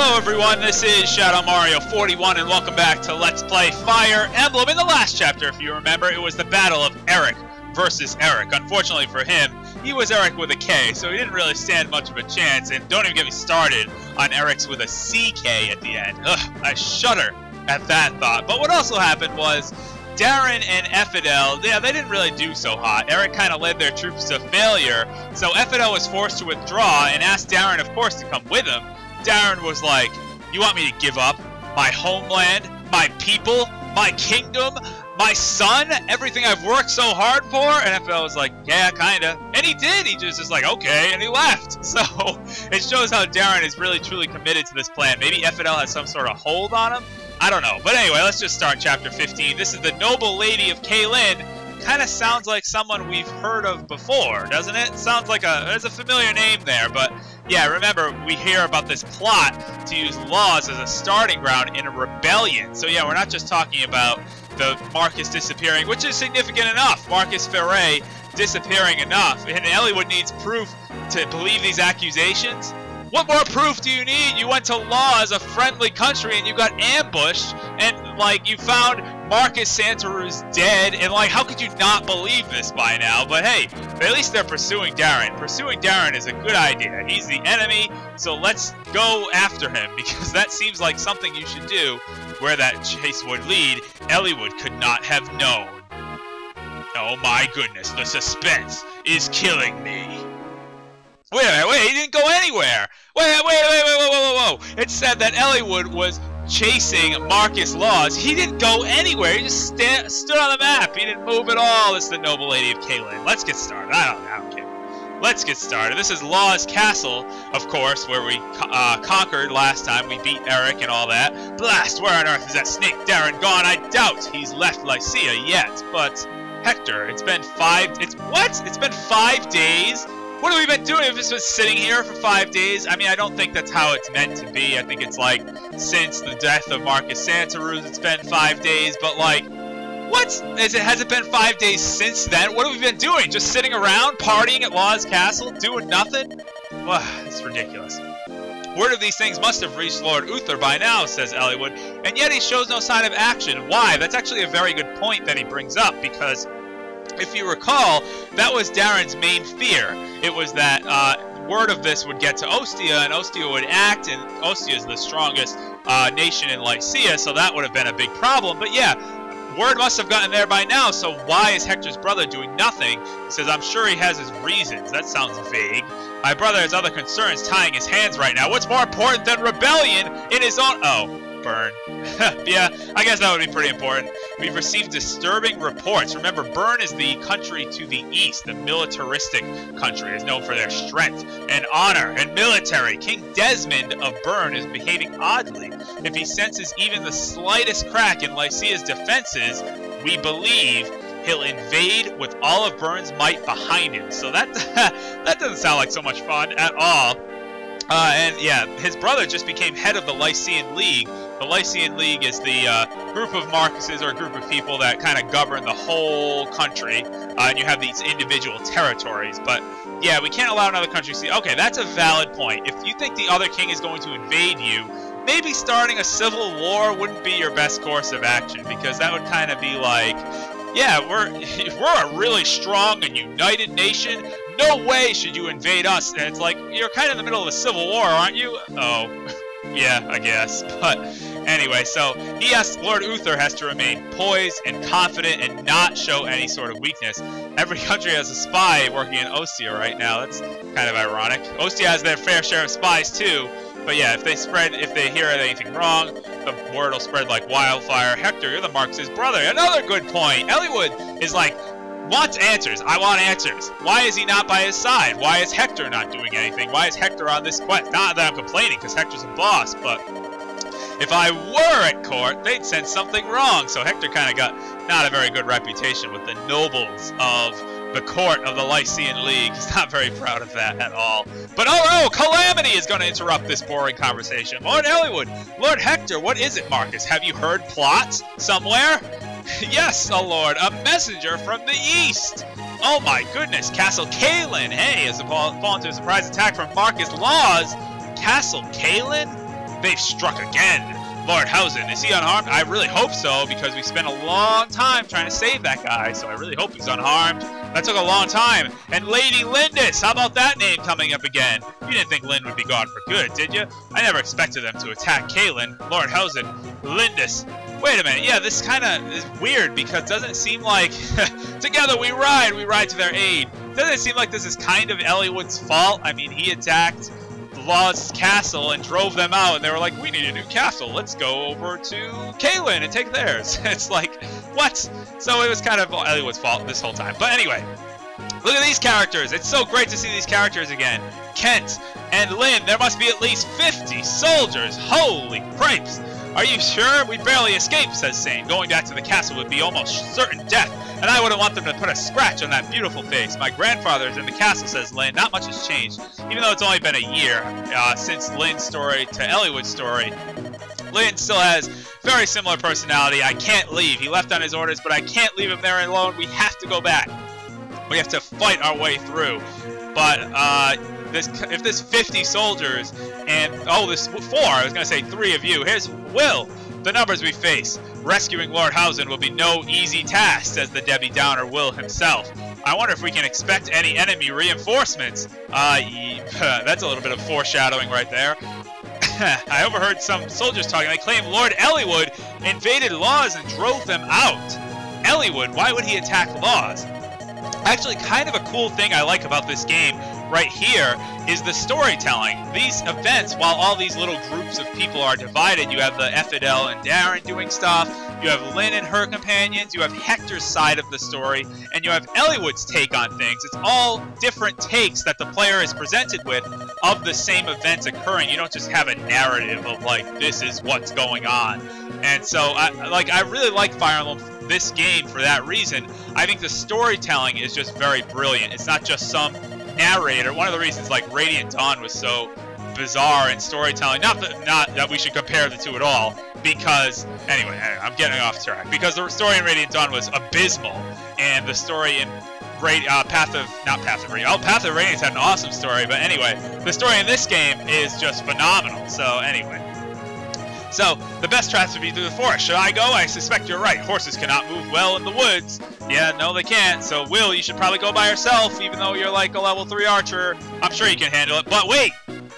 Hello everyone, this is ShadowMario41 and welcome back to Let's Play Fire Emblem. In the last chapter, if you remember, it was the battle of Erik versus Erik. Unfortunately for him, he was Erik with a K, so he didn't really stand much of a chance, and don't even get me started on Erik's with a CK at the end. Ugh, I shudder at that thought. But what also happened was Darin and Ephidel, yeah, they didn't really do so hot. Erik kind of led their troops to failure, so Ephidel was forced to withdraw and asked Darin, of course, to come with him. Darin was like, you want me to give up my homeland, my people, my kingdom, my son, everything I've worked so hard for? And Ephidel was like, yeah, kinda. And he did. He just like, okay, and he left. So it shows how Darin is really truly committed to this plan. Maybe Ephidel has some sort of hold on him. I don't know. But anyway, let's just start chapter 15. This is the Noble Lady of Caelin. Kind of sounds like someone we've heard of before, doesn't it? Sounds like there's a familiar name there, but yeah, remember, we hear about this plot to use Laus as a starting ground in a rebellion. So yeah, we're not just talking about the Marquess disappearing, which is significant enough. Marquess Ferre disappearing enough. And Ellwood needs proof to believe these accusations. What more proof do you need? You went to Laus, a friendly country, and you got ambushed, and, like, you found Marquess Santaru's dead, and, like, how could you not believe this by now? But hey, at least they're pursuing Darin. Pursuing Darin is a good idea. He's the enemy, so let's go after him, because that seems like something you should do. Where that chase would lead, Eliwood could not have known. Oh my goodness, the suspense is killing me. Wait a minute, he didn't go anywhere! Whoa! It said that Ellwood was chasing Marquess Laus. He didn't go anywhere, he just stood on the map. He didn't move at all. This is the Noble Lady of Caelin. Let's get started. I don't care. Let's get started. This is Laus Castle, of course, where we conquered last time. We beat Erik and all that. Blast, where on earth is that snake Darin gone? I doubt he's left Lycia yet. But, Hector, it's been 5 days? What have we been doing? We've just been sitting here for 5 days? I mean, I don't think that's how it's meant to be. I think it's like, since the death of Marquess Santaru, it's been 5 days, but like, what? Has it been 5 days since then? What have we been doing? Just sitting around, partying at Laus Castle, doing nothing? Well, it's ridiculous. Word of these things must have reached Lord Uther by now, says Ellwood, and yet he shows no sign of action. Why? That's actually a very good point that he brings up, because if you recall, that was Darin's main fear. It was that word of this would get to Ostia, and Ostia would act, and Ostia is the strongest nation in Lycia, so that would have been a big problem. But yeah, word must have gotten there by now, so why is Hector's brother doing nothing? He says, I'm sure he has his reasons. That sounds vague. My brother has other concerns tying his hands right now. What's more important than rebellion in his own... Oh. Burn. Yeah, I guess that would be pretty important. We've received disturbing reports. Remember, Bern is the country to the east, the militaristic country, is known for their strength and honor and military. King Desmond of Bern is behaving oddly. If he senses even the slightest crack in Lycia's defenses, we believe he'll invade with all of Bern's might behind him. So that that doesn't sound like so much fun at all. And yeah, his brother just became head of the Lycian League. The Lycian League is the group of Marquesses, or a group of people that kind of govern the whole country, and you have these individual territories. But yeah, we can't allow another country to see. Okay, that's a valid point. If you think the other king is going to invade you, maybe starting a civil war wouldn't be your best course of action, because that would kind of be like, yeah, we're a really strong and united nation. No way should you invade us. And it's like, you're kind of in the middle of a civil war, aren't you? Oh, yeah, I guess. But anyway, so he asks, Lord Uther has to remain poised and confident and not show any sort of weakness. Every country has a spy working in Ostia right now. That's kind of ironic. Ostia has their fair share of spies too. But yeah, if they hear anything wrong, the word will spread like wildfire. Hector, you're the Marquess's brother. Another good point. Ellwood is like, wants answers. I want answers. Why is he not by his side? Why is Hector not doing anything? Why is Hector on this quest? Not that I'm complaining, because Hector's a boss, but if I were at court, they'd sense something wrong. So Hector kind of got not a very good reputation with the nobles of the court of the Lycian League. He's not very proud of that at all. But oh no, Calamity is going to interrupt this boring conversation. Lord Ellwood, Lord Hector, what is it, Marquess? Have you heard plots somewhere? Yes, oh lord, a messenger from the east. Oh my goodness, Castle Caelin, hey, has fallen to a surprise attack from Marquess Laus. Castle Caelin? They've struck again. Lord Hausen, is he unharmed? I really hope so, because we spent a long time trying to save that guy, so I really hope he's unharmed. That took a long time. And Lady Lyndis, how about that name coming up again? You didn't think Lyn would be gone for good, did you? I never expected them to attack Caelin. Lord Hausen, Lyndis. Wait a minute, yeah, this kind of is weird, because it doesn't seem like together we ride to their aid. Doesn't it seem like this is kind of Eliwood's fault? I mean, he attacked Laus' castle and drove them out, and they were like, we need a new castle, let's go over to Caelin and take theirs. It's like, what? So it was kind of Eliwood's fault this whole time. But anyway, look at these characters. It's so great to see these characters again. Kent and Lyn, there must be at least 50 soldiers. Holy crapes. Are you sure? We barely escaped, says Sane. Going back to the castle would be almost certain death, and I wouldn't want them to put a scratch on that beautiful face. My grandfather's in the castle, says Lyn. Not much has changed, even though it's only been a year since Lyn's story to Eliwood's story. Lyn still has very similar personality. I can't leave. He left on his orders, but I can't leave him there alone. We have to go back. We have to fight our way through. But if there's 50 soldiers and there's 4, I was gonna say 3 of you. Here's Will. The numbers we face. Rescuing Lord Hausen will be no easy task, says the Debbie Downer Will himself. I wonder if we can expect any enemy reinforcements. That's a little bit of foreshadowing right there. I overheard some soldiers talking. They claim Lord Eliwood invaded Laus and drove them out. Eliwood? Why would he attack Laus? Actually, kind of a cool thing I like about this game right here is the storytelling. These events, while all these little groups of people are divided, you have the Ephidel and Darin doing stuff, you have Lyn and her companions, you have Hector's side of the story, and you have Eliwood's take on things. It's all different takes that the player is presented with of the same events occurring. You don't just have a narrative of, like, this is what's going on. And so, I really like Fire Emblem, this game, for that reason. I think the storytelling is just very brilliant. It's not just some narrator. One of the reasons, like, Radiant Dawn was so bizarre in storytelling, not that we should compare the two at all, because, anyway, I'm getting off track, because the story in Radiant Dawn was abysmal, and the story in Path of Radiance had an awesome story, but anyway, the story in this game is just phenomenal. So anyway, so the best tracks would be through the forest. Should I go? I suspect you're right. Horses cannot move well in the woods. Yeah, no they can't. So Will, you should probably go by yourself, even though you're like a level 3 archer. I'm sure you can handle it. But wait,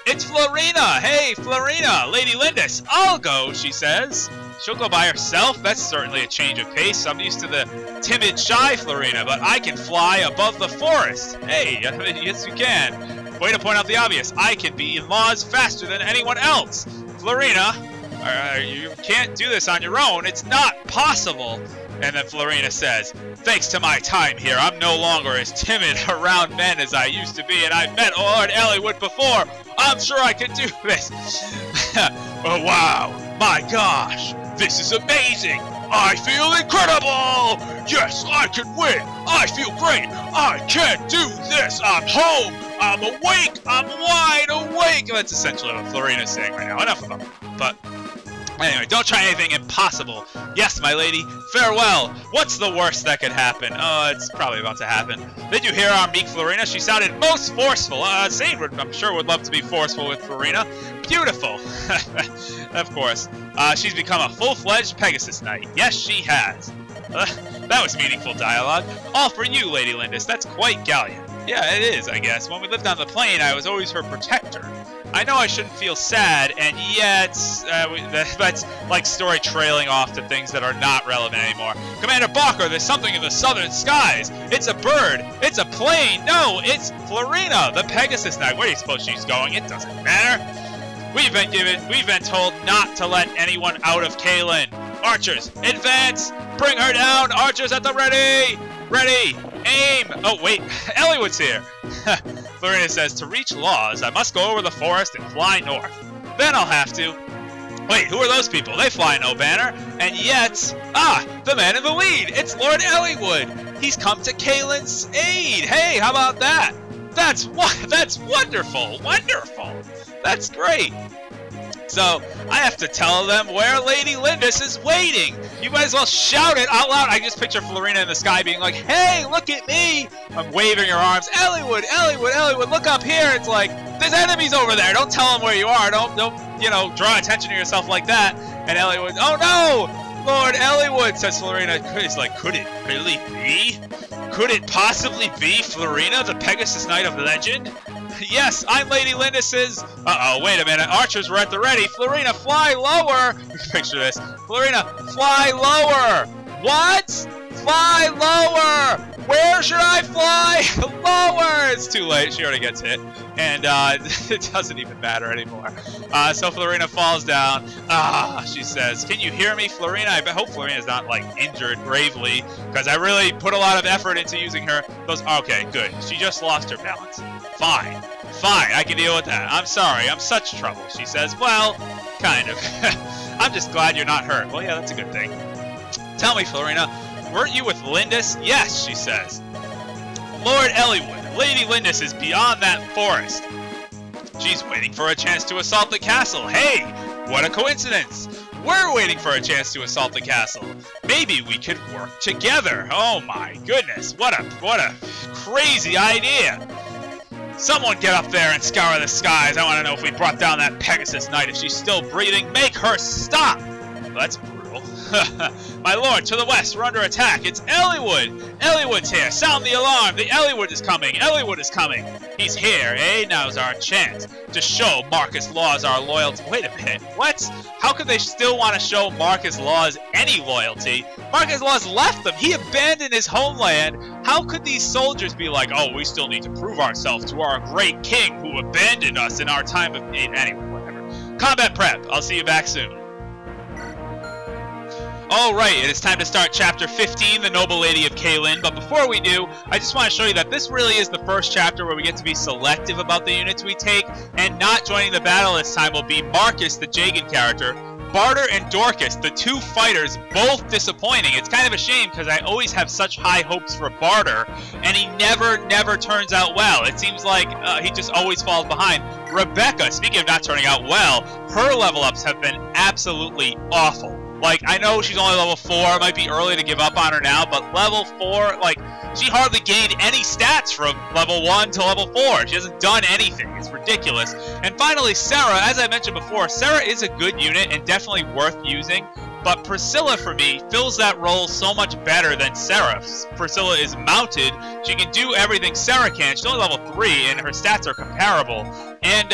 it's Florina. Hey, Florina, Lady Lyndis. I'll go, she says. She'll go by herself. That's certainly a change of pace. I'm used to the timid, shy Florina, but I can fly above the forest. Hey, yes you can. Way to point out the obvious. I can be in Laus faster than anyone else. Florina, you can't do this on your own. It's not possible. And then Florina says, thanks to my time here, I'm no longer as timid around men as I used to be, and I've met Lord Eliwood before. I'm sure I can do this. Oh, wow. My gosh. This is amazing! I feel incredible! Yes, I can win! I feel great! I can do this! I'm home! I'm awake! I'm wide awake! That's essentially what Florina's saying right now. Enough of them. But anyway, don't try anything impossible. Yes, my lady. Farewell. What's the worst that could happen? Oh, it's probably about to happen. Did you hear our meek Florina? She sounded most forceful. Sane I'm sure would love to be forceful with Florina. Beautiful. Of course. She's become a full-fledged Pegasus Knight. Yes, she has. That was meaningful dialogue. All for you, Lady Lyndis. That's quite gallant. Yeah, it is, I guess. When we lived on the plain, I was always her protector. I know I shouldn't feel sad, and yet that's like story trailing off to things that are not relevant anymore. Commander Barker, there's something in the southern skies. It's a bird. It's a plane. No, it's Florina, the Pegasus Knight. Where do you suppose she's going? It doesn't matter. We've been told not to let anyone out of Caelin. Archers, advance! Bring her down! Archers at the ready! Ready! Aim! Oh, wait, Eliwood's here. Florina says, to reach Laus, I must go over the forest and fly north. Then I'll have to. Wait, who are those people? They fly no banner. And yet, the man in the lead! It's Lord Eliwood! He's come to Caelin's aid! Hey, how about that? That's wonderful! Wonderful! That's great! So, I have to tell them where Lady Lyndis is waiting. You might as well shout it out loud. I just picture Florina in the sky being like, hey, look at me. I'm waving her arms. Eliwood, Eliwood, Eliwood, look up here. It's like, this there's enemies over there. Don't tell them where you are. Don't, you know, draw attention to yourself like that. And Eliwood, oh no! Lord Eliwood, says Florina. It's like, could it really be? Could it possibly be Florina, the Pegasus Knight of legend? Yes, I'm Lady Lyndis's. Uh-oh, wait a minute. Archers were at the ready. Florina, fly lower. You can picture this. Florina, fly lower. What? Fly lower. Where should I fly? Lower. It's too late. She already gets hit. And it doesn't even matter anymore. So Florina falls down. She says, can you hear me, Florina? I hope Florina's not, like, injured gravely, because I really put a lot of effort into using her. Okay, good. She just lost her balance. Fine. Fine, I can deal with that. I'm sorry, I'm such trouble, she says. Well, kind of. I'm just glad you're not hurt. Well, yeah, that's a good thing. Tell me, Florina, weren't you with Lyndis? Yes, she says. Lord Eliwood, Lady Lyndis is beyond that forest. She's waiting for a chance to assault the castle. Hey, what a coincidence. We're waiting for a chance to assault the castle. Maybe we could work together. Oh my goodness, what a crazy idea. Someone get up there and scour the skies. I want to know if we brought down that Pegasus Knight. If she's still breathing, make her stop. Well, that's brutal. My lord, to the west, we're under attack. It's Eliwood. Eliwood's here. Sound the alarm. The Eliwood is coming. Eliwood is coming. He's here, eh? Now's our chance to show Marquess Laus our loyalty. Wait a minute. What? How could they still want to show Marquess Laus any loyalty? Marquess Laus left them. He abandoned his homeland. How could these soldiers be like, oh, we still need to prove ourselves to our great king who abandoned us in our time of need? Anyway, whatever. Combat prep. I'll see you back soon. Alright, it is time to start Chapter 15, The Noble Lady of Caelin, but before we do, I just want to show you that this really is the first chapter where we get to be selective about the units we take, and not joining the battle this time will be Marcus, the Jagan character, Barter and Dorcas, the two fighters, both disappointing. It's kind of a shame because I always have such high hopes for Barter, and he never turns out well. It seems like he just always falls behind. Rebecca, speaking of not turning out well, her level ups have been absolutely awful. Like, I know she's only level 4, it might be early to give up on her now, but level 4, like, she hardly gained any stats from level 1 to level 4. She hasn't done anything. It's ridiculous. And finally, Sarah, as I mentioned before, Sarah is a good unit and definitely worth using, but Priscilla, for me, fills that role so much better than Sarah. Priscilla is mounted. She can do everything Sarah can. She's only level 3, and her stats are comparable. And,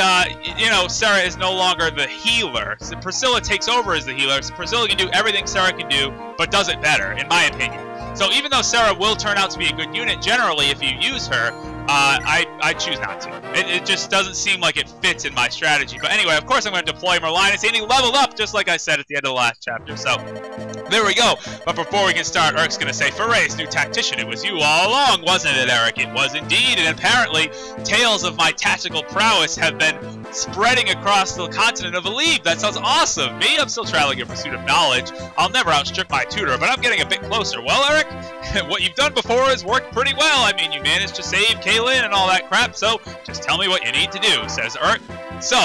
you know, Sarah is no longer the healer. So Priscilla takes over as the healer. So Priscilla can do everything Sarah can do, but does it better, in my opinion. So even though Sarah will turn out to be a good unit, generally, if you use her, I choose not to. It just doesn't seem like it fits in my strategy. But anyway, of course I'm going to deploy Merlinus, and he leveled up, just like I said at the end of the last chapter. So, there we go. But before we can start, Erik's going to say, Forays, new tactician, it was you all along, wasn't it, Erik? It was indeed, and apparently, tales of my tactical prowess have been spreading across the continent of Eliwood. That sounds awesome. Me, I'm still traveling in pursuit of knowledge. I'll never outstrip my tutor, but I'm getting a bit closer. Well, Erik, what you've done before has worked pretty well. I mean, you managed to save Caelin and all that crap, so just tell me what you need to do, says Erik. So,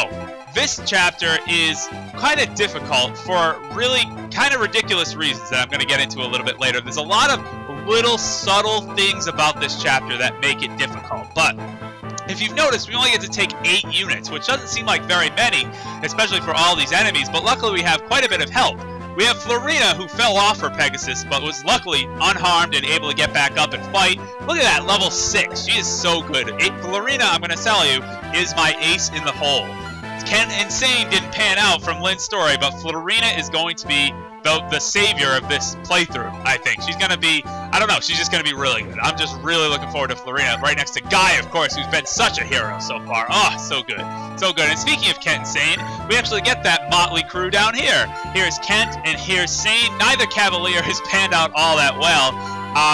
this chapter is kind of difficult for really kind of ridiculous reasons that I'm going to get into a little bit later. There's a lot of little subtle things about this chapter that make it difficult, but if you've noticed, we only get to take 8 units, which doesn't seem like very many, especially for all these enemies, but luckily we have quite a bit of help. We have Florina, who fell off her Pegasus, but was luckily unharmed and able to get back up and fight. Look at that, level 6. She is so good. Florina, I'm going to tell you, is my ace in the hole. Ken Insane didn't pan out from Lynn's story, but Florina is going to be the savior of this playthrough, I think. She's going to be, I don't know, she's just going to be really good. I'm just really looking forward to Florina, right next to Guy, of course, who's been such a hero so far. Oh, so good. So good. And speaking of Kent and Sane, we actually get that motley crew down here. Here's Kent and here's Sane. Neither Cavalier has panned out all that well.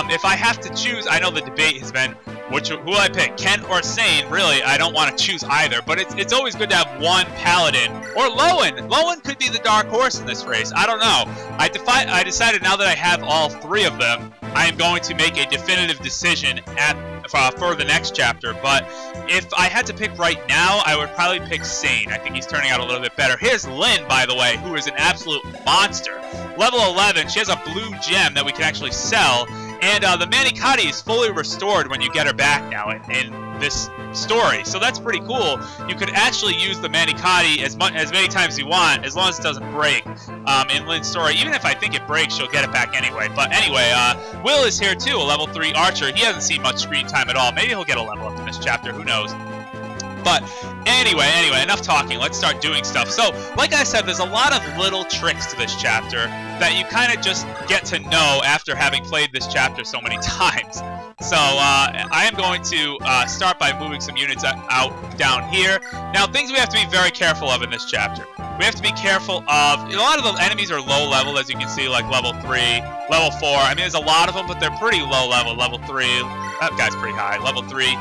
If I have to choose, I know the debate has been, who will I pick, Kent or Sane? Really, I don't want to choose either, but it's always good to have one Paladin. Or Lowen. Lowen could be the dark horse in this race. I don't know. I decided now that I have all 3 of them, I am going to make a definitive decision for the next chapter, but if I had to pick right now, I would probably pick Sane. I think he's turning out a little bit better. Here's Lyn, by the way, who is an absolute monster. Level 11, she has a blue gem that we can actually sell, And the Manicotti is fully restored when you get her back now in this story. So that's pretty cool. You could actually use the Manicotti as many times as you want, as long as it doesn't break in Lyn's story. Even if I think it breaks, she'll get it back anyway. But anyway, Will is here too, a level 3 archer. He hasn't seen much screen time at all. Maybe he'll get a level up in this chapter. Who knows? But anyway, enough talking. Let's start doing stuff. So, like I said, there's a lot of little tricks to this chapter that you kind of just get to know after having played this chapter so many times. So, I am going to start by moving some units out down here. Now, things we have to be very careful of in this chapter. We have to be careful of... A lot of the enemies are low level, as you can see, like level 3, level 4. I mean, there's a lot of them, but they're pretty low level. Level 3, that guy's pretty high. Level 3.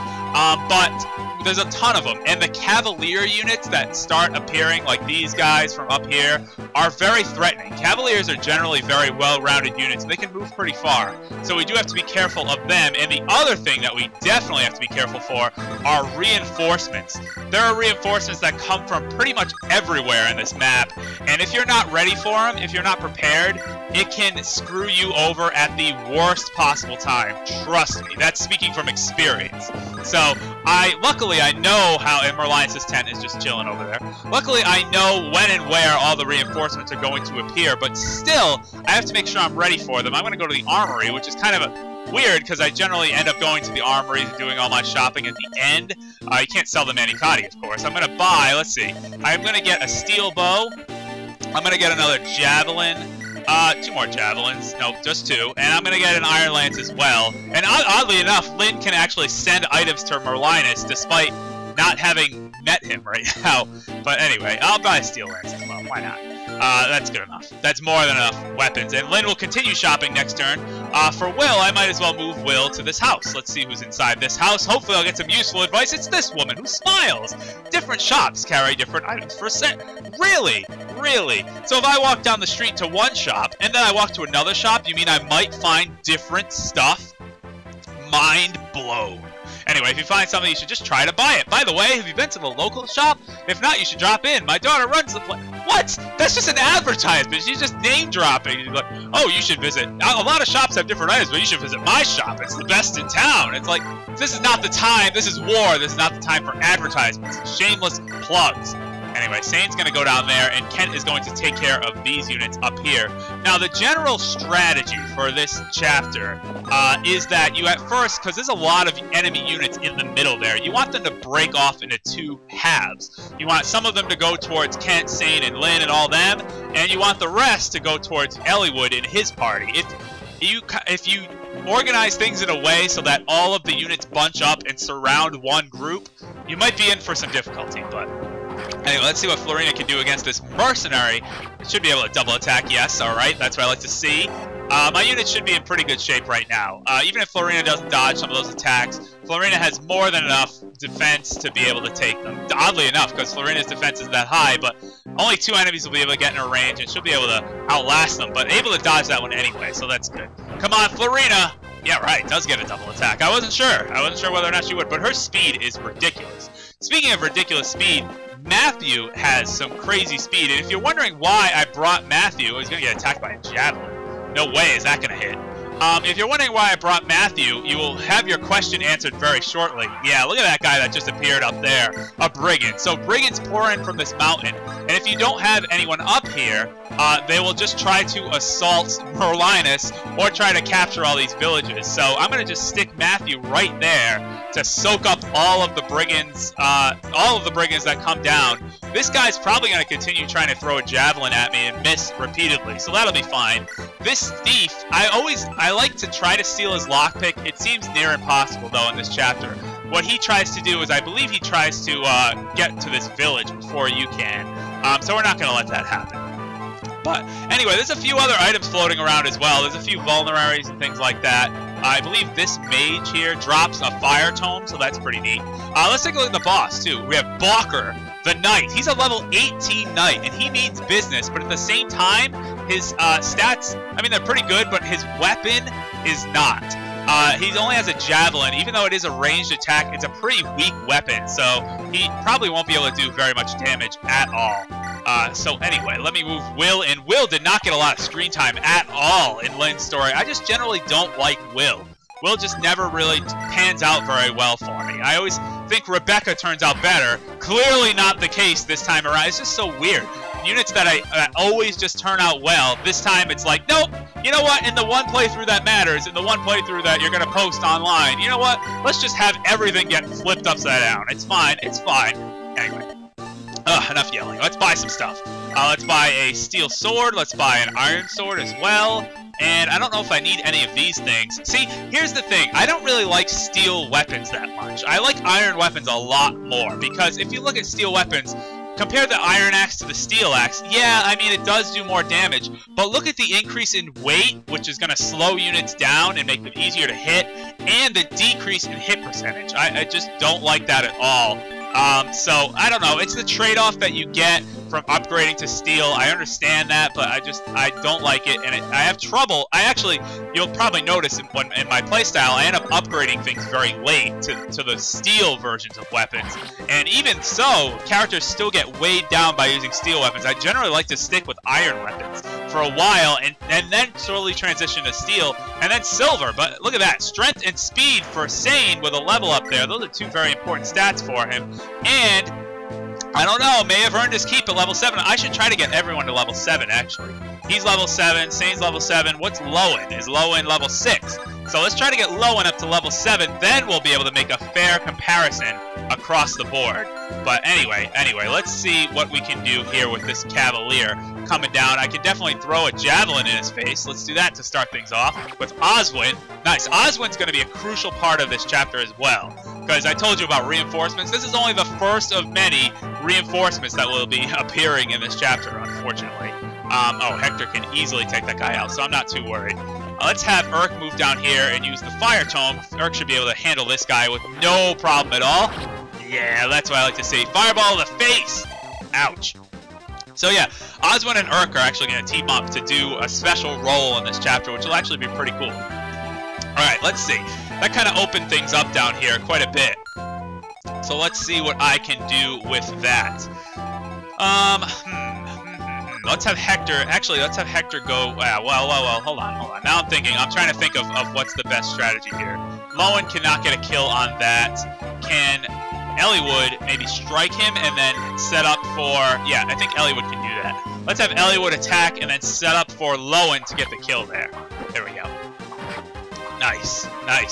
But there's a ton of them. And the Cavalier units that start appearing, like these guys from up here, are very threatening. Cavaliers are generally very well-rounded units. They can move pretty far. So we do have to be careful of them. And the other thing that we definitely have to be careful for are reinforcements. There are reinforcements that come from pretty much everywhere in this map. And if you're not ready for them, if you're not prepared, it can screw you over at the worst possible time. Trust me. That's speaking from experience. So, luckily I know how, and Merlinus' tent is just chilling over there. Luckily I know when and where all the reinforcements are going to appear, but still, I have to make sure I'm ready for them. I'm going to go to the armory, which is kind of weird, because I generally end up going to the armory and doing all my shopping at the end. You can't sell the Manicotti, of course. I'm going to buy, let's see, I'm going to get a steel bow. I'm going to get another javelin. 2 more javelins. Nope, just 2. And I'm going to get an iron lance as well. And oddly enough, Lyn can actually send items to Merlinus despite not having met him right now. But anyway, I'll buy a steel lance as well. Why not? That's good enough. That's more than enough weapons. And Lyn will continue shopping next turn. For Will, I might as well move Will to this house. Let's see who's inside this house. Hopefully I'll get some useful advice. It's this woman who smiles. Different shops carry different items for sale. Really? Really? So if I walk down the street to one shop, and then I walk to another shop, you mean I might find different stuff? Mind blown. Anyway, if you find something, you should just try to buy it. By the way, have you been to the local shop? If not, you should drop in. My daughter runs the place. What? That's just an advertisement. She's just name dropping. She's like, oh, you should visit. A lot of shops have different items, but you should visit my shop. It's the best in town. It's like, this is not the time. This is war. This is not the time for advertisements. Shameless plugs. Anyway, Sane's going to go down there, and Kent is going to take care of these units up here. Now, the general strategy for this chapter is that you at first, because there's a lot of enemy units in the middle there, you want them to break off into 2 halves. You want some of them to go towards Kent, Sane, and Lyn and all them, and you want the rest to go towards Eliwood and his party. If you organize things in a way so that all of the units bunch up and surround one group, you might be in for some difficulty, but... Anyway, let's see what Florina can do against this mercenary. It should be able to double attack, yes, alright, that's what I like to see. My unit should be in pretty good shape right now. Even if Florina doesn't dodge some of those attacks, Florina has more than enough defense to be able to take them. Oddly enough, because Florina's defense is that high, but only 2 enemies will be able to get in her range, and she'll be able to outlast them, but able to dodge that one anyway, so that's good. Come on, Florina! Yeah, right, does get a double attack. I wasn't sure. I wasn't sure whether or not she would, but her speed is ridiculous. Speaking of ridiculous speed, Matthew has some crazy speed, and if you're wondering why I brought Matthew, he's going to get attacked by a javelin. No way is that going to hit. If you're wondering why I brought Matthew, you will have your question answered very shortly. Yeah, look at that guy that just appeared up there. A brigand. So brigands pour in from this mountain, and if you don't have anyone up here, they will just try to assault Merlinus or try to capture all these villages. So I'm going to just stick Matthew right there to soak up all of the brigands that come down. This guy's probably going to continue trying to throw a javelin at me and miss repeatedly, so that'll be fine. This thief, I like to try to steal his lockpick. It seems near impossible, though, in this chapter. What he tries to do is, I believe he tries to get to this village before you can. So we're not going to let that happen. But anyway, there's a few other items floating around as well. There's a few vulneraries and things like that. I believe this mage here drops a fire tome, so that's pretty neat. Let's take a look at the boss, too. We have Balker, the knight. He's a level 18 knight, and he means business, but at the same time, his stats, I mean, they're pretty good, but his weapon is not. He only has a javelin. Even though it is a ranged attack, it's a pretty weak weapon, so he probably won't be able to do very much damage at all. So anyway, let me move Will in. Will did not get a lot of screen time at all in Lyn's story. I just generally don't like Will. Will just never really pans out very well for me. I always think Rebecca turns out better. Clearly not the case this time around. It's just so weird. Units that always just turn out well, this time it's like, nope, you know what, in the one playthrough that matters, in the one playthrough that you're going to post online, you know what, let's just have everything get flipped upside down. It's fine, it's fine. Anyway, enough yelling. Let's buy some stuff. Let's buy a steel sword, let's buy an iron sword as well. And I don't know if I need any of these things. See, here's the thing. I don't really like steel weapons that much. I like iron weapons a lot more. Because if you look at steel weapons, compare the iron axe to the steel axe. Yeah, I mean, it does do more damage. But look at the increase in weight, which is going to slow units down and make them easier to hit. And the decrease in hit percentage. I just don't like that at all. So, I don't know. It's the trade-off that you get from upgrading to steel. I understand that, but I don't like it, and I have trouble. You'll probably notice in my playstyle, I end up upgrading things very late to the steel versions of weapons. And even so, characters still get weighed down by using steel weapons. I generally like to stick with iron weapons for a while, and then slowly transition to steel, and then silver. But look at that. Strength and speed for Sane with a level up there. Those are two very important stats for him. And I don't know, may have earned his keep at level 7. I should try to get everyone to level 7, actually. He's level 7, Sane's level 7. What's Lowen? Is Lowen level 6? So let's try to get Lowen up to level 7, then we'll be able to make a fair comparison across the board. But anyway, let's see what we can do here with this Cavalier coming down. I can definitely throw a javelin in his face. Let's do that to start things off with Oswin. Nice. Oswin's going to be a crucial part of this chapter as well, because I told you about reinforcements. This is only the first of many reinforcements that will be appearing in this chapter, unfortunately. Oh, Hector can easily take that guy out, so I'm not too worried. Let's have Erik move down here and use the Fire Tome. Erik should be able to handle this guy with no problem at all. Yeah, that's what I like to see. Fireball to the face! Ouch. So yeah, Oswin and Erik are actually going to team up to do a special role in this chapter, which will actually be pretty cool. Alright, let's see. That kind of opened things up down here quite a bit. So let's see what I can do with that. Let's have Hector, actually, let's have Hector go, well, hold on. Now I'm thinking, I'm trying to think of what's the best strategy here. Lowen cannot get a kill on that. Can Eliwood maybe strike him and then set up for, yeah, I think Eliwood can do that. Let's have Eliwood attack and then set up for Lowen to get the kill there. There we go. Nice.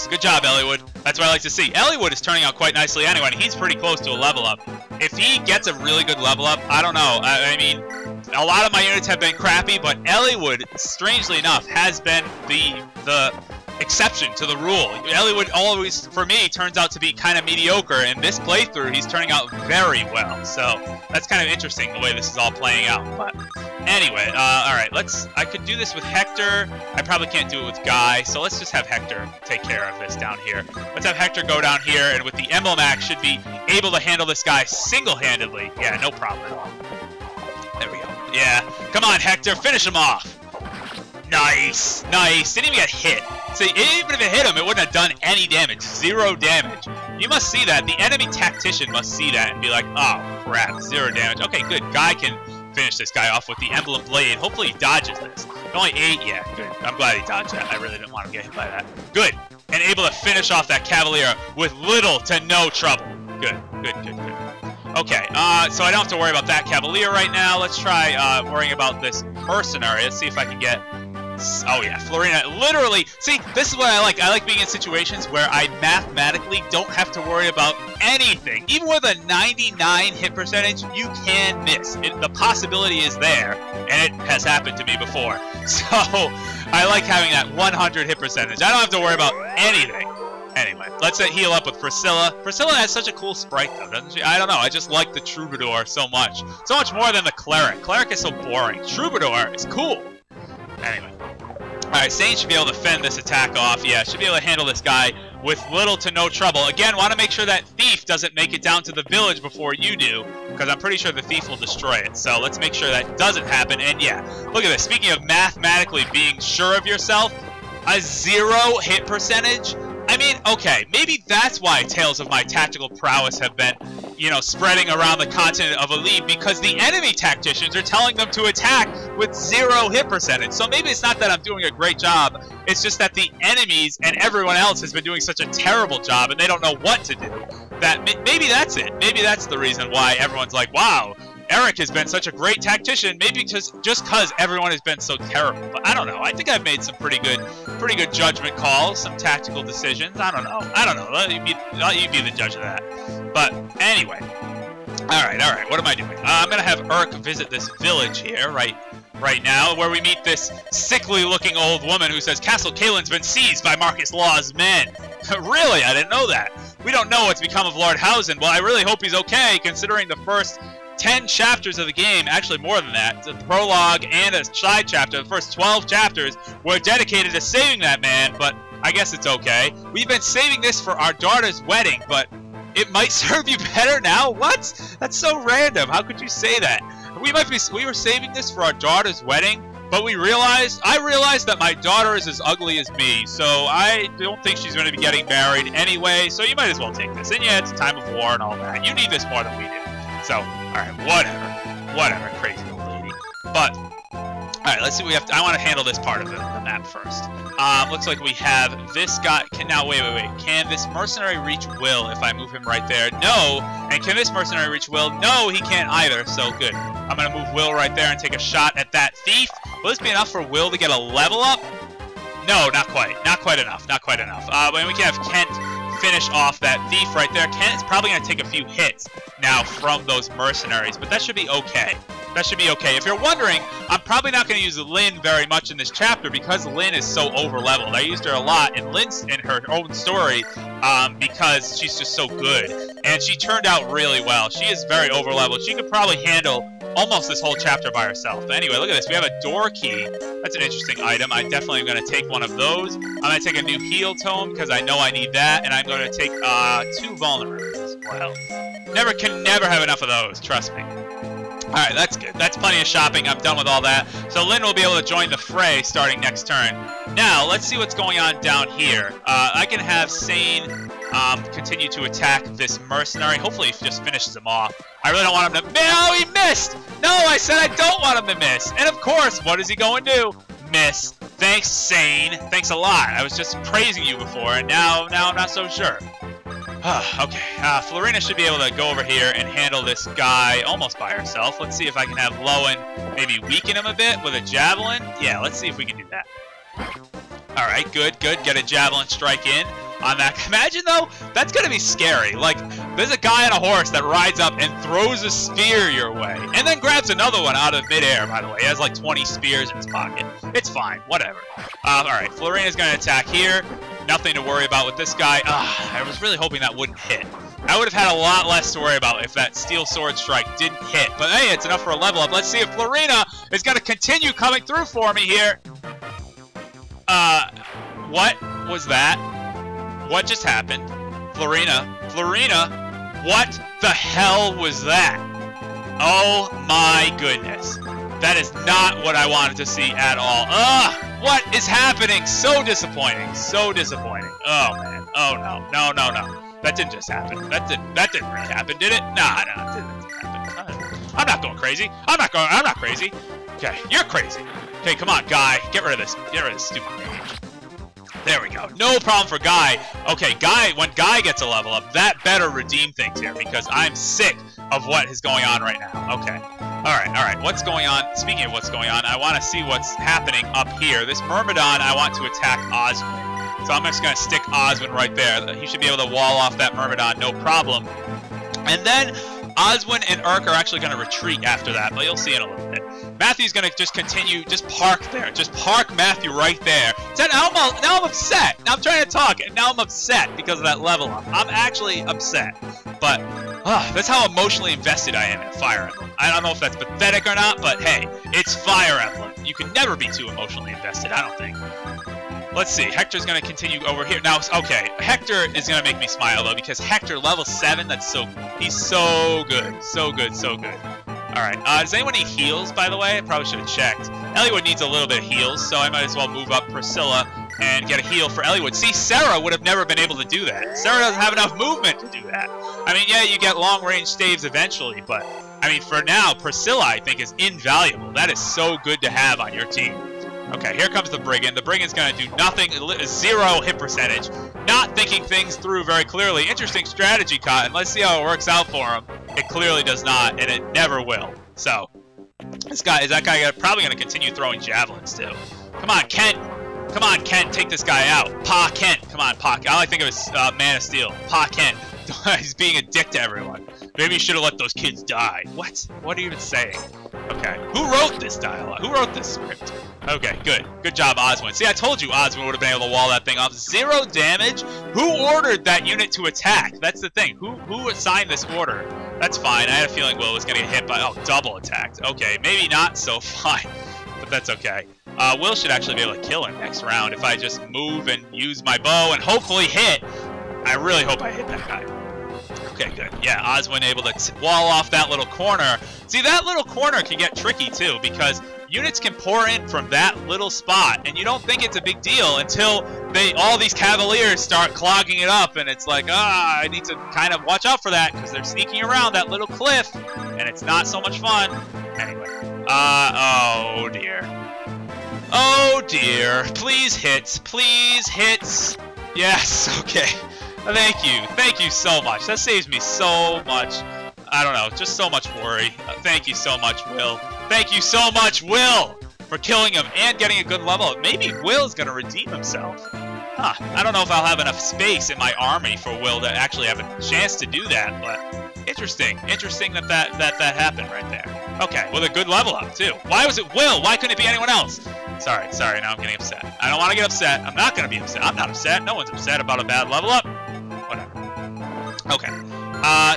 Good job, Eliwood. That's what I like to see. Eliwood is turning out quite nicely anyway, and he's pretty close to a level up. If he gets a really good level up, I don't know. I mean, a lot of my units have been crappy, but Eliwood, strangely enough, has been the exception to the rule. Eliwood always, for me, turns out to be kind of mediocre. In this playthrough, he's turning out very well. So that's kind of interesting the way this is all playing out. But anyway, all right, I could do this with Hector. I probably can't do it with Guy, so let's just have Hector take care of this down here. Let's have Hector go down here, and with the Emblem axe, should be able to handle this guy single-handedly. Yeah, no problem at all. There we go. Yeah, come on, Hector, finish him off. Nice. Didn't even get hit. See, even if it hit him, it wouldn't have done any damage. 0 damage. You must see that. The enemy tactician must see that and be like, oh, crap, 0 damage. Okay, good. Guy can finish this guy off with the Emblem Blade. Hopefully he dodges this. Only 8? Yeah, good. I'm glad he dodged that. I really didn't want him to get hit by that. Good. And able to finish off that Cavalier with little to no trouble. Good. Okay, so I don't have to worry about that Cavalier right now. Let's try worrying about this mercenary. Let's see if I can get... Oh yeah, Florina, literally, see, this is what I like. I like being in situations where I mathematically don't have to worry about anything. Even with a 99 hit percentage, you can miss. The possibility is there, and it has happened to me before. So, I like having that 100 hit percentage. I don't have to worry about anything. Anyway, let's heal up with Priscilla. Priscilla has such a cool sprite, though, doesn't she? I don't know, I just like the Troubadour so much. So much more than the Cleric. Cleric is so boring. Troubadour is cool. Anyway. Alright, Sane should be able to fend this attack off. Yeah, should be able to handle this guy with little to no trouble. Again, want to make sure that Thief doesn't make it down to the village before you do, because I'm pretty sure the Thief will destroy it. So let's make sure that doesn't happen. And yeah, look at this. Speaking of mathematically being sure of yourself, a 0 hit percentage? I mean, okay, maybe that's why tales of my tactical prowess have been you know, spreading around the continent of Eliwood because the enemy tacticians are telling them to attack with 0 hit percentage. So maybe it's not that I'm doing a great job, it's just that the enemies and everyone else has been doing such a terrible job and they don't know what to do. That maybe that's it. Maybe that's the reason why everyone's like, wow, Erik has been such a great tactician, maybe just because everyone has been so terrible. But I don't know. I think I've made some pretty good judgment calls, some tactical decisions. I don't know. Let you be the judge of that. But anyway, all right. What am I doing? I'm gonna have Erik visit this village here, right now, where we meet this sickly-looking old woman who says Castle Caelin's been seized by Marquess Laus' men. Really? I didn't know that. We don't know what's become of Lord Housen. Well, I really hope he's okay, considering the first 10 chapters of the game, actually more than that, the prologue and a side chapter, the first 12 chapters were dedicated to saving that man, but I guess it's okay. We've been saving this for our daughter's wedding, but it might serve you better now? What? That's so random. How could you say that? We were saving this for our daughter's wedding, but I realized that my daughter is as ugly as me, so I don't think she's going to be getting married anyway, so you might as well take this. And yeah, it's a time of war and all that. You need this more than we do. So, alright, whatever, crazy old lady. But, alright, let's see what we have to, I want to handle this part of the map first. Looks like we have this guy, wait. Can this mercenary reach Will if I move him right there? No. And can this mercenary reach Will? No, he can't either, so good. I'm going to move Will right there and take a shot at that thief. Will this be enough for Will to get a level up? No, not quite enough. When we can have Kent finish off that thief right there. Kent is probably going to take a few hits now from those mercenaries, but that should be okay. If you're wondering, I'm probably not going to use Lyn very much in this chapter because Lyn is so over-leveled. I used her a lot in her own story because she's just so good. And she turned out really well. She is very over-leveled. She could probably handle almost this whole chapter by herself. But anyway, look at this. We have a door key. That's an interesting item. I definitely am going to take one of those. I'm going to take a new heal tome because I know I need that. And I'm going to take 2 vulnerables as well. Can never have enough of those. Trust me. Alright, that's good. That's plenty of shopping. I'm done with all that. So Lyn will be able to join the fray starting next turn. Now, let's see what's going on down here. I can have Sane continue to attack this mercenary. Hopefully he just finishes him off. I really don't want him to... No, he missed! No, I said I don't want him to miss. And of course, what is he going to do? Miss. Thanks, Sane. Thanks a lot. I was just praising you before, and now I'm not so sure. Okay, Florina should be able to go over here and handle this guy almost by herself. Let's see if I can have Lowen maybe weaken him a bit with a javelin. Yeah, let's see if we can do that. Alright, good. Get a javelin strike in on that. Imagine, though, that's going to be scary. Like, there's a guy on a horse that rides up and throws a spear your way. And then grabs another one out of midair, by the way. He has like 20 spears in his pocket. It's fine, whatever. Alright, Florina's going to attack here. Nothing to worry about with this guy. I was really hoping that wouldn't hit. I would have had a lot less to worry about if that steel sword strike didn't hit. But hey, it's enough for a level up. Let's see if Florina is going to continue coming through for me here. What was that? What just happened? Florina, what the hell was that? Oh my goodness. That is not what I wanted to see at all. What is happening? So disappointing. Oh man. Oh no. That didn't just happen. That didn't really happen, did it? Nah, it didn't happen. I'm not going crazy. I'm not crazy. Okay, you're crazy. Okay, come on, Guy. Get rid of this stupid mage. There we go. No problem for Guy. Okay, when Guy gets a level up, that better redeem things here because I'm sick of what is going on right now. Okay. Alright. What's going on? Speaking of what's going on, I want to see what's happening up here. This Myrmidon, I want to attack Oswin. So I'm just going to stick Oswin right there. He should be able to wall off that Myrmidon, no problem. And then Oswin and Erik are actually going to retreat after that, but you'll see in a little bit. Matthew's going to just continue, just park there. Just park Matthew right there. So now I'm upset. Now I'm trying to talk, and now I'm upset because of that level up. I'm actually upset. But that's how emotionally invested I am in Fire Emblem. I don't know if that's pathetic or not, but hey, it's Fire Emblem. You can never be too emotionally invested, I don't think. Let's see. Hector's going to continue over here. Now, okay, Hector is going to make me smile, though, because Hector, level 7, that's so good. He's so good. So good. Alright, does anyone need heals, by the way? I probably should have checked. Ellwood needs a little bit of heals, so I might as well move up Priscilla and get a heal for Ellwood. See, Sarah would have never been able to do that. Sarah doesn't have enough movement to do that. I mean, yeah, you get long-range staves eventually, but, I mean, for now, Priscilla, I think, is invaluable. That is so good to have on your team. Okay, here comes the Brigand. The Brigand's going to do nothing, 0 hit percentage. Not thinking things through very clearly. Interesting strategy, Cotton. Let's see how it works out for him. It clearly does not, and it never will. So, that guy probably going to continue throwing javelins, too. Come on, Kent. Come on, Kent, take this guy out. Pa Kent. Come on, Pa. All I think of is Man of Steel. Pa Kent. He's being a dick to everyone. Maybe you should have let those kids die. What? What are you even saying? Okay. Who wrote this dialogue? Who wrote this script? Okay, good. Good job, Oswin. See, I told you Oswin would have been able to wall that thing off. 0 damage? Who ordered that unit to attack? That's the thing. Who assigned this order? That's fine. I had a feeling Will was going to get hit by... Oh, double attacked. Okay, maybe not so fine. But that's okay. Will should actually be able to kill him next round if I just move and use my bow and hopefully hit. I really hope I hit that guy. Okay, good. Yeah, Oswin able to wall off that little corner. See, that little corner can get tricky, too, because units can pour in from that little spot, and you don't think it's a big deal until all these Cavaliers start clogging it up, and it's like, I need to kind of watch out for that, because they're sneaking around that little cliff, and it's not so much fun. Anyway. Oh, dear. Oh, dear. Please hits. Please hits. Yes, okay. Thank you. Thank you so much. That saves me so much. I don't know, just so much worry. Thank you so much, Will. Thank you so much, Will, for killing him and getting a good level up. Maybe Will's going to redeem himself. Huh. I don't know if I'll have enough space in my army for Will to actually have a chance to do that, but interesting. Interesting that happened right there. Okay, with a good level up, too. Why was it Will? Why couldn't it be anyone else? Sorry, now I'm getting upset. I don't want to get upset. I'm not going to be upset. I'm not upset. No one's upset about a bad level up. Whatever. Okay.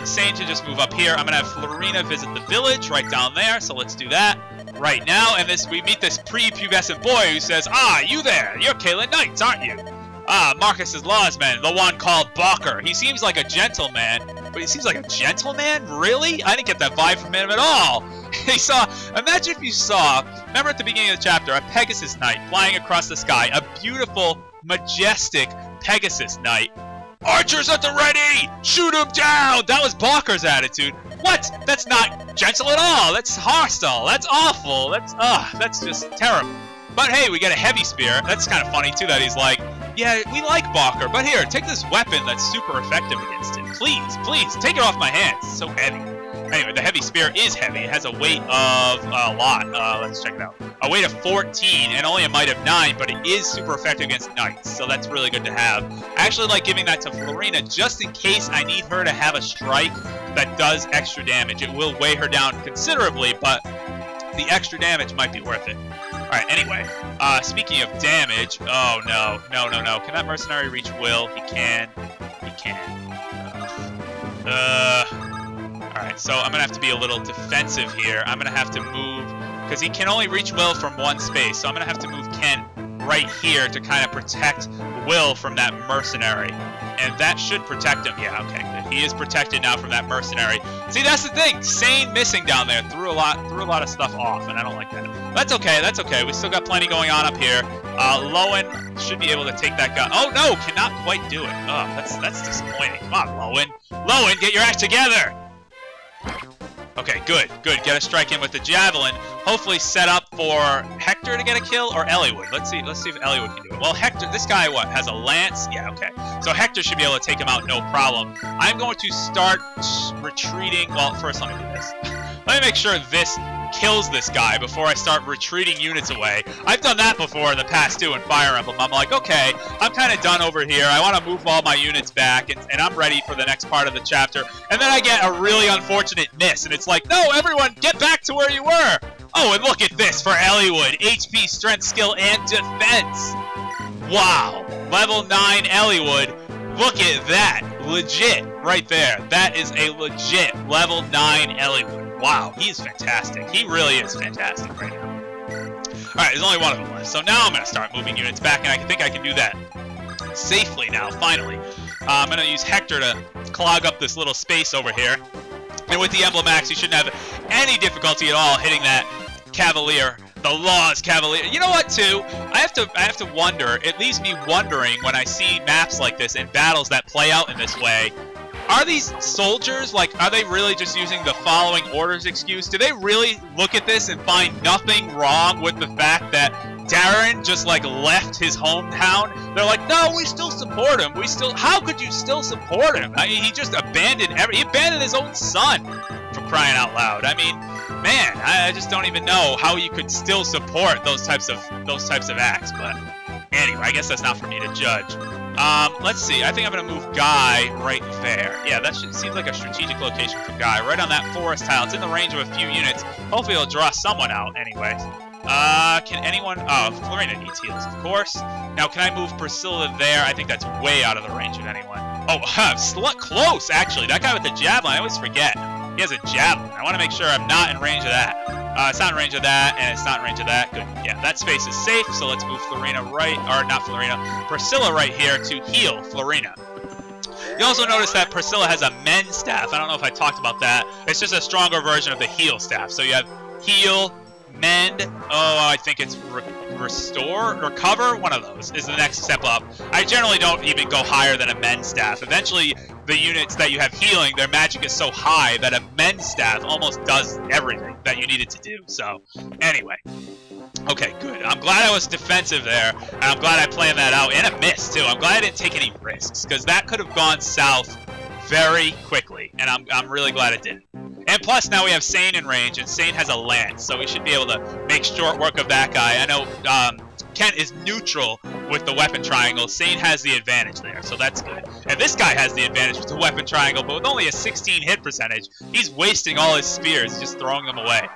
Sane to just move up here. I'm going to have Florina visit the village right down there, so let's do that right now. And we meet this pre-pubescent boy who says, you there. You're Caelin Knights, aren't you? Marquess Laus, man, the one called Balker. He seems like a gentleman, but he seems like a gentleman? Really? I didn't get that vibe from him at all. Imagine if you saw, remember at the beginning of the chapter, a Pegasus Knight flying across the sky, a beautiful, majestic Pegasus Knight. Archers at the ready! Shoot him down! That was Balker's attitude. What? That's not gentle at all. That's hostile. That's awful. That's just terrible. But hey, we get a heavy spear. That's kind of funny too that he's like, yeah, we like Balker, but here, take this weapon that's super effective against it. Please, take it off my hands. It's so heavy. Anyway, the heavy spear is heavy. It has a weight of a lot. Let's check it out. A weight of 14 and only a might of 9, but it is super effective against knights, so that's really good to have. I actually like giving that to Florina just in case I need her to have a strike that does extra damage. It will weigh her down considerably, but the extra damage might be worth it. Alright, anyway, speaking of damage, oh no. Can that mercenary reach Will? He can. Alright, so I'm gonna have to be a little defensive here. I'm gonna have to move, because he can only reach Will from one space, so I'm gonna have to move Ken right here to kind of protect Will from that mercenary. And that should protect him. Yeah, okay, good. He is protected now from that mercenary. See, that's the thing. Sane missing down there threw a lot of stuff off, and I don't like that. That's okay. We still got plenty going on up here. Lowen should be able to take that guy. Oh no, cannot quite do it. Oh, that's disappointing. Come on, Lowen. Lowen, get your act together. Okay, good. Get a strike in with the javelin. Hopefully set up for Hector to get a kill or Eliwood. Let's see if Eliwood can do it. Well, Hector, this guy, what, has a lance? Yeah, okay. So Hector should be able to take him out no problem. I'm going to start retreating. Well, first let me do this. Let me make sure this kills this guy before I start retreating units away. I've done that before in the past too in Fire Emblem. I'm like, okay, I'm kind of done over here. I want to move all my units back, and I'm ready for the next part of the chapter. And then I get a really unfortunate miss, and it's like, no, everyone, get back to where you were. Oh, and look at this for Eliwood. HP, strength, skill, and defense. Wow. Level 9 Eliwood. Look at that. Legit right there. That is a legit level 9 Eliwood. Wow, he's fantastic. He really is fantastic right now. Alright, there's only one of them left. So now I'm going to start moving units back, and I think I can do that safely now, finally. I'm going to use Hector to clog up this little space over here. And with the Emblem Axe, you shouldn't have any difficulty at all hitting that Cavalier The Laus Cavalier. You know what, too? I have to wonder. It leaves me wondering when I see maps like this and battles that play out in this way. Are these soldiers, like, are they really just using the following orders excuse? Do they really look at this and find nothing wrong with the fact that Darin just, like, left his hometown? They're like, no, we still support him. How could you still support him? I mean, he just abandoned he abandoned his own son, for crying out loud. I mean, man, I just don't even know how you could still support those types of acts, but anyway, I guess that's not for me to judge. Let's see. I think I'm going to move Guy right there. Yeah, that seems like a strategic location for Guy. Right on that forest tile. It's in the range of a few units. Hopefully it'll draw someone out anyway. Can anyone... Oh, Florina needs heals, of course. Now, can I move Priscilla there? I think that's way out of the range of anyone. Oh, close, actually. That guy with the javelin, I always forget. He has a javelin. I want to make sure I'm not in range of that. It's not in range of that, and it's not in range of that. Good. Yeah, that space is safe, so let's move Florina right, or not Florina, Priscilla right here to heal Florina. You also notice that Priscilla has a mend staff. I don't know if I talked about that. It's just a stronger version of the heal staff. So you have heal, mend, I think it's restore, recover, one of those is the next step up. I generally don't even go higher than a mend staff. Eventually, the units that you have healing, their magic is so high that a mend staff almost does everything that you need it to do. So, anyway. Okay, good. I'm glad I was defensive there, and I'm glad I planned that out, and a miss, too. I'm glad I didn't take any risks, because that could have gone south very quickly, and I'm really glad it didn't. And plus, now we have Sane in range, and Sane has a lance, so we should be able to make short work of that guy. I know Kent is neutral with the weapon triangle. Sane has the advantage there, so that's good. And this guy has the advantage with the weapon triangle, but with only a 16 hit percentage, he's wasting all his spears, just throwing them away.